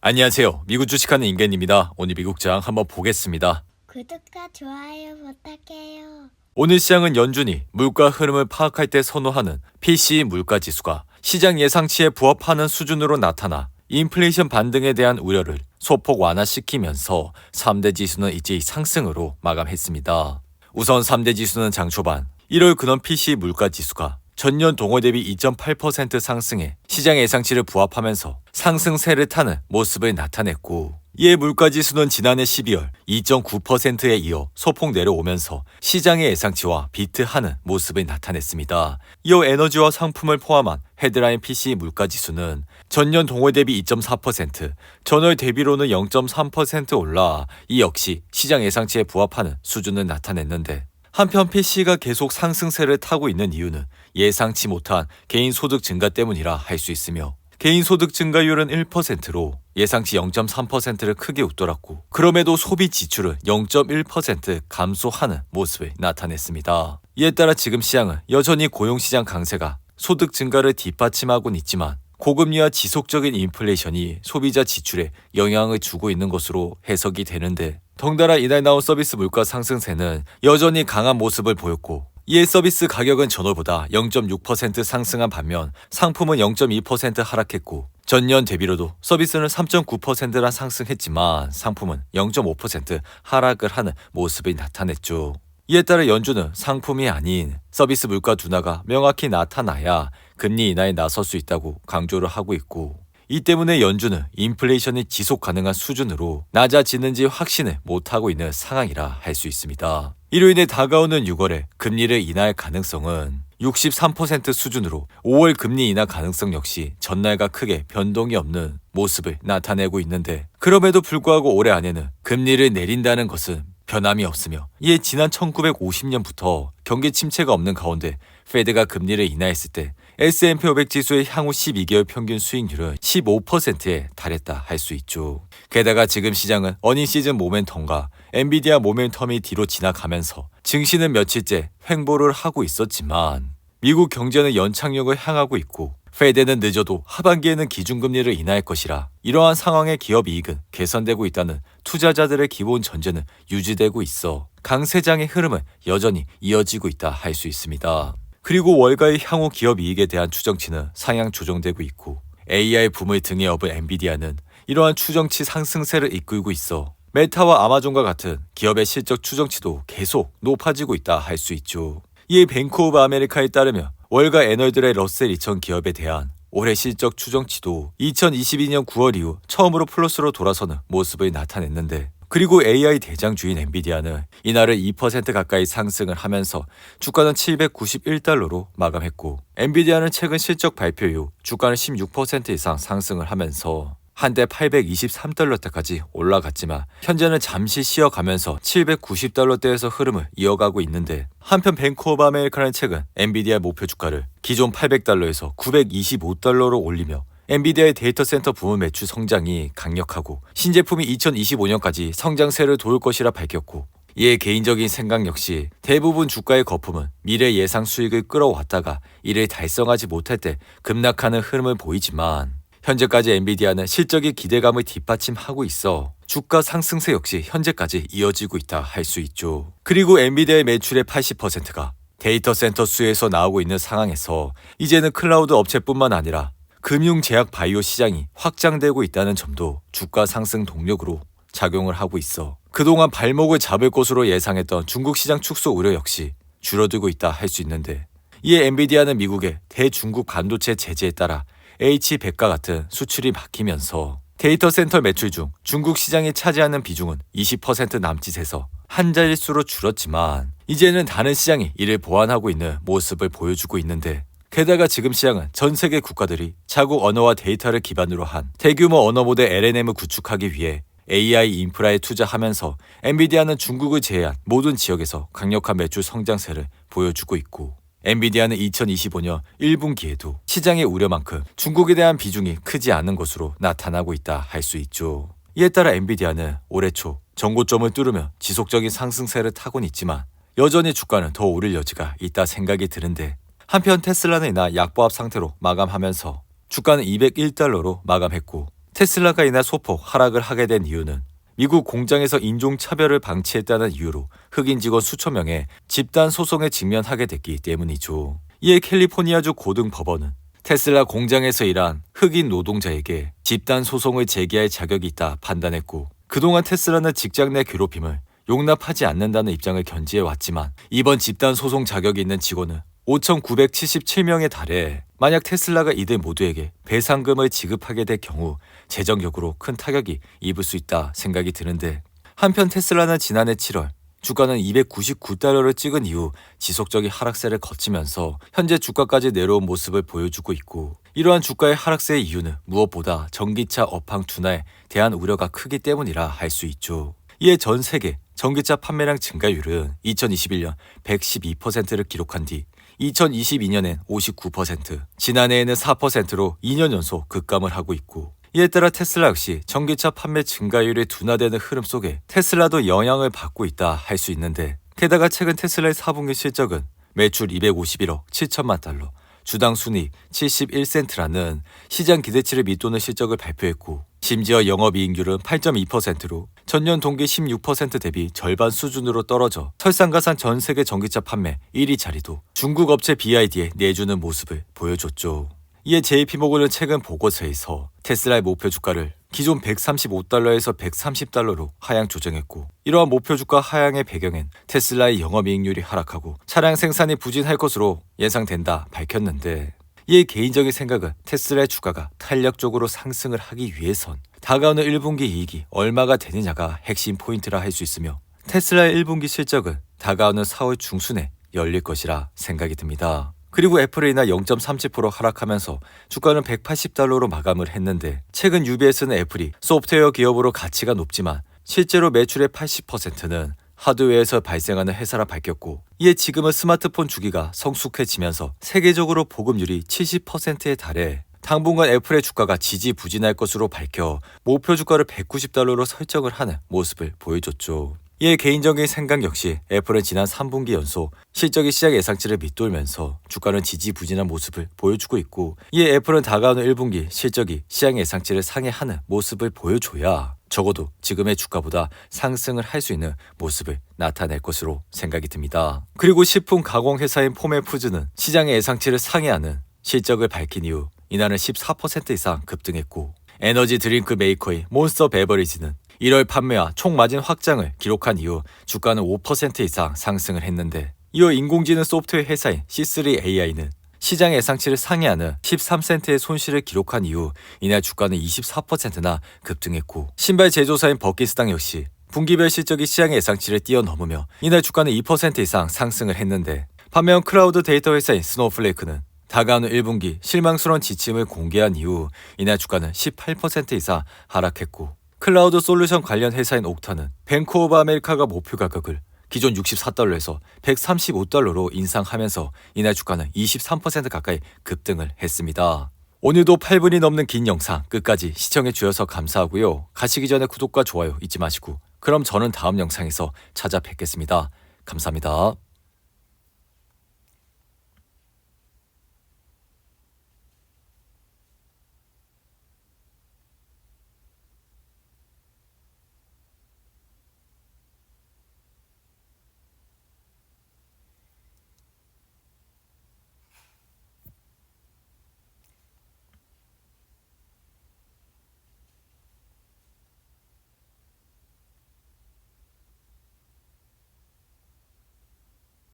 안녕하세요. 미국 주식하는 인겐입니다. 오늘 미국장 한번 보겠습니다. 구독과 좋아요 부탁해요. 오늘 시장은 연준이 물가 흐름을 파악할 때 선호하는 PCE 물가지수가 시장 예상치에 부합하는 수준으로 나타나 인플레이션 반등에 대한 우려를 소폭 완화시키면서 3대 지수는 일제히 상승으로 마감했습니다. 우선 3대 지수는 장 초반 1월 근원 PCE 물가지수가 전년 동월 대비 2.8% 상승해 시장 예상치를 부합하면서 상승세를 타는 모습을 나타냈고, 이에 물가지수는 지난해 12월 2.9%에 이어 소폭 내려오면서 시장의 예상치와 비트하는 모습을 나타냈습니다. 이어 에너지와 상품을 포함한 헤드라인 PCE 물가지수는 전년 동월 대비 2.4%, 전월 대비로는 0.3% 올라 이 역시 시장 예상치에 부합하는 수준을 나타냈는데, 한편 PCE가 계속 상승세를 타고 있는 이유는 예상치 못한 개인 소득 증가 때문이라 할 수 있으며, 개인 소득 증가율은 1%로 예상치 0.3%를 크게 웃돌았고, 그럼에도 소비 지출은 0.1% 감소하는 모습을 나타냈습니다. 이에 따라 지금 시장은 여전히 고용시장 강세가 소득 증가를 뒷받침하고는 있지만 고금리와 지속적인 인플레이션이 소비자 지출에 영향을 주고 있는 것으로 해석이 되는데, 덩달아 이날 나온 서비스 물가 상승세는 여전히 강한 모습을 보였고, 이에 서비스 가격은 전월보다 0.6% 상승한 반면 상품은 0.2% 하락했고, 전년 대비로도 서비스는 3.9%나 상승했지만 상품은 0.5% 하락을 하는 모습이 나타냈죠. 이에 따라 연준은 상품이 아닌 서비스 물가 둔화가 명확히 나타나야 금리 인하에 나설 수 있다고 강조를 하고 있고, 이 때문에 연준은 인플레이션이 지속 가능한 수준으로 낮아지는지 확신을 못하고 있는 상황이라 할 수 있습니다. 이로 인해 다가오는 6월에 금리를 인하할 가능성은 63% 수준으로 5월 금리 인하 가능성 역시 전날과 크게 변동이 없는 모습을 나타내고 있는데, 그럼에도 불구하고 올해 안에는 금리를 내린다는 것은 변함이 없으며, 이에 지난 1950년부터 경기 침체가 없는 가운데 페드가 금리를 인하했을 때 S&P 500 지수의 향후 12개월 평균 수익률은 15%에 달했다 할 수 있죠. 게다가 지금 시장은 어닝 시즌 모멘텀과 엔비디아 모멘텀이 뒤로 지나가면서 증시는 며칠째 횡보를 하고 있었지만 미국 경제는 연착륙을 향하고 있고, 페드는 늦어도 하반기에는 기준금리를 인하할 것이라 이러한 상황의 기업 이익은 개선되고 있다는 투자자들의 기본 전제는 유지되고 있어 강세장의 흐름은 여전히 이어지고 있다 할 수 있습니다. 그리고 월가의 향후 기업 이익에 대한 추정치는 상향 조정되고 있고, AI 붐을 등에 업은 엔비디아는 이러한 추정치 상승세를 이끌고 있어 메타와 아마존과 같은 기업의 실적 추정치도 계속 높아지고 있다 할 수 있죠. 이에 뱅크 오브 아메리카에 따르면 월가 애널들의 러셀 2000 기업에 대한 올해 실적 추정치도 2022년 9월 이후 처음으로 플러스로 돌아서는 모습을 나타냈는데, 그리고 AI 대장주인 엔비디아는 이날을 2% 가까이 상승을 하면서 주가는 791달러로 마감했고, 엔비디아는 최근 실적 발표 이후 주가는 16% 이상 상승을 하면서 한때 823달러대까지 올라갔지만 현재는 잠시 쉬어가면서 790달러대에서 흐름을 이어가고 있는데, 한편 뱅크 오브 아메리카는 최근 엔비디아 목표 주가를 기존 800달러에서 925달러로 올리며 엔비디아의 데이터 센터 부문 매출 성장이 강력하고 신제품이 2025년까지 성장세를 도울 것이라 밝혔고, 이에 개인적인 생각 역시 대부분 주가의 거품은 미래 예상 수익을 끌어왔다가 이를 달성하지 못할 때 급락하는 흐름을 보이지만, 현재까지 엔비디아는 실적이 기대감을 뒷받침하고 있어 주가 상승세 역시 현재까지 이어지고 있다 할 수 있죠. 그리고 엔비디아의 매출의 80%가 데이터 센터 수에서 나오고 있는 상황에서 이제는 클라우드 업체뿐만 아니라 금융 제약 바이오 시장이 확장되고 있다는 점도 주가 상승 동력으로 작용을 하고 있어 그동안 발목을 잡을 것으로 예상했던 중국 시장 축소 우려 역시 줄어들고 있다 할 수 있는데, 이에 엔비디아는 미국의 대중국 반도체 제재에 따라 H100과 같은 수출이 막히면서 데이터 센터 매출 중 중국 시장이 차지하는 비중은 20% 남짓에서 한 자릿수로 줄었지만 이제는 다른 시장이 이를 보완하고 있는 모습을 보여주고 있는데, 게다가 지금 시장은 전 세계 국가들이 자국 언어와 데이터를 기반으로 한 대규모 언어 모델 LLM을 구축하기 위해 AI 인프라에 투자하면서 엔비디아는 중국을 제외한 모든 지역에서 강력한 매출 성장세를 보여주고 있고, 엔비디아는 2025년 1분기에도 시장의 우려만큼 중국에 대한 비중이 크지 않은 것으로 나타나고 있다 할 수 있죠. 이에 따라 엔비디아는 올해 초 전고점을 뚫으며 지속적인 상승세를 타곤 있지만 여전히 주가는 더 오를 여지가 있다 생각이 드는데, 한편 테슬라는 이날 약보합 상태로 마감하면서 주가는 201달러로 마감했고, 테슬라가 이날 소폭 하락을 하게 된 이유는 미국 공장에서 인종차별을 방치했다는 이유로 흑인 직원 수천 명의 집단 소송에 직면하게 됐기 때문이죠. 이에 캘리포니아주 고등법원은 테슬라 공장에서 일한 흑인 노동자에게 집단 소송을 제기할 자격이 있다 판단했고, 그동안 테슬라는 직장 내 괴롭힘을 용납하지 않는다는 입장을 견지해 왔지만 이번 집단 소송 자격이 있는 직원은 5,977명에 달해 만약 테슬라가 이들 모두에게 배상금을 지급하게 될 경우 재정적으로 큰 타격이 입을 수 있다 생각이 드는데, 한편 테슬라는 지난해 7월 주가는 299달러를 찍은 이후 지속적인 하락세를 거치면서 현재 주가까지 내려온 모습을 보여주고 있고, 이러한 주가의 하락세의 이유는 무엇보다 전기차 업황 둔화에 대한 우려가 크기 때문이라 할 수 있죠. 이에 전 세계 전기차 판매량 증가율은 2021년 112%를 기록한 뒤 2022년엔 59%, 지난해에는 4%로 2년 연속 급감을 하고 있고, 이에 따라 테슬라 역시 전기차 판매 증가율이 둔화되는 흐름 속에 테슬라도 영향을 받고 있다 할 수 있는데, 게다가 최근 테슬라의 4분기 실적은 매출 251억 7천만 달러, 주당 순이익 71센트라는 시장 기대치를 밑도는 실적을 발표했고, 심지어 영업이익률은 8.2%로 전년 동기 16% 대비 절반 수준으로 떨어져 설상가상 전 세계 전기차 판매 1위 자리도 중국 업체 BYD에 내주는 모습을 보여줬죠. 이에 JP모건은 최근 보고서에서 테슬라의 목표 주가를 기존 135달러에서 130달러로 하향 조정했고, 이러한 목표 주가 하향의 배경엔 테슬라의 영업이익률이 하락하고 차량 생산이 부진할 것으로 예상된다 밝혔는데, 이에 개인적인 생각은 테슬라의 주가가 탄력적으로 상승을 하기 위해선 다가오는 1분기 이익이 얼마가 되느냐가 핵심 포인트라 할 수 있으며, 테슬라의 1분기 실적은 다가오는 4월 중순에 열릴 것이라 생각이 듭니다. 그리고 애플이 이날 0.37% 하락하면서 주가는 180달러로 마감을 했는데, 최근 UBS는 애플이 소프트웨어 기업으로 가치가 높지만 실제로 매출의 80%는 하드웨어에서 발생하는 회사라 밝혔고, 이에 지금은 스마트폰 주기가 성숙해지면서 세계적으로 보급률이 70%에 달해 당분간 애플의 주가가 지지부진할 것으로 밝혀 목표 주가를 190달러로 설정을 하는 모습을 보여줬죠. 이에 개인적인 생각 역시 애플은 지난 3분기 연속 실적이 시장 예상치를 밑돌면서 주가는 지지부진한 모습을 보여주고 있고, 이에 애플은 다가오는 1분기 실적이 시장 예상치를 상회하는 모습을 보여줘야 적어도 지금의 주가보다 상승을 할 수 있는 모습을 나타낼 것으로 생각이 듭니다. 그리고 식품 가공 회사인 포메푸즈는 시장의 예상치를 상회하는 실적을 밝힌 이후 이날은 14% 이상 급등했고, 에너지 드링크 메이커인 몬스터 베버리지는 1월 판매와 총 마진 확장을 기록한 이후 주가는 5% 이상 상승을 했는데, 이어 인공지능 소프트웨어 회사인 C3AI는 시장 예상치를 상회하는 13센트의 손실을 기록한 이후 이날 주가는 24%나 급등했고, 신발 제조사인 버킷스당 역시 분기별 실적이 시장 예상치를 뛰어넘으며 이날 주가는 2% 이상 상승을 했는데, 반면 클라우드 데이터 회사인 스노우플레이크는 다가오는 1분기 실망스러운 지침을 공개한 이후 이날 주가는 18% 이상 하락했고, 클라우드 솔루션 관련 회사인 옥타는 뱅크 오브 아메리카가 목표 가격을 기존 64달러에서 135달러로 인상하면서 이날 주가는 23% 가까이 급등을 했습니다. 오늘도 8분이 넘는 긴 영상 끝까지 시청해 주셔서 감사하고요. 가시기 전에 구독과 좋아요 잊지 마시고, 그럼 저는 다음 영상에서 찾아뵙겠습니다. 감사합니다.